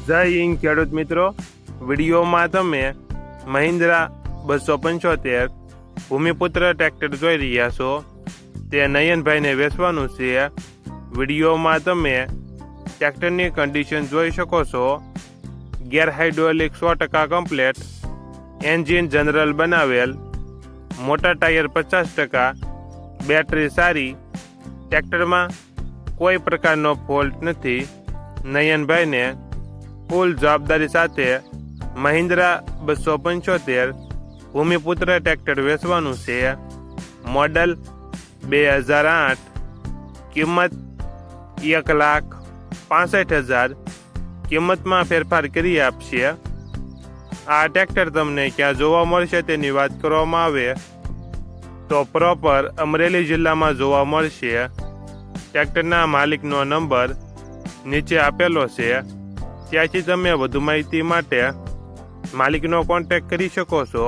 જય હિન્દ ખેડૂત મિત્રો, વિડીયોમાં તમે મહિન્દ્રા 275 ભૂમિપુત્ર ટ્રેક્ટર જોઈ રહ્યા છો. તે નયનભાઈને વેચવાનું છે. વિડીયોમાં તમે ટ્રેક્ટરની કન્ડિશન જોઈ શકો છો. ગેર હાઇડ્રોલિક 100% કમ્પ્લેટ, એન્જિન જનરલ બનાવેલ, મોટા ટાયર 50%, બેટરી સારી, ટ્રેક્ટરમાં કોઈ પ્રકારનો ફોલ્ટ નથી. નયનભાઈને ફૂલ જવાબદારી સાથે મહિન્દ્રા 275 ભૂમિપુત્ર ટ્રેક્ટર વેચવાનું છે. મોડલ 2008, કિંમત 1,65,000. કિંમતમાં ફેરફાર કરી આપશે. આ ટ્રેક્ટર તમને ક્યાં જોવા મળશે તેની વાત કરવામાં આવે તો પ્રોપર અમરેલી જિલ્લામાં જોવા મળશે. ટ્રેક્ટરના માલિકનો નંબર નીચે આપેલો છે. ત્યાંથી તમે વધુ માહિતી માટે માલિકનો કોન્ટેક્ટ કરી શકો છો.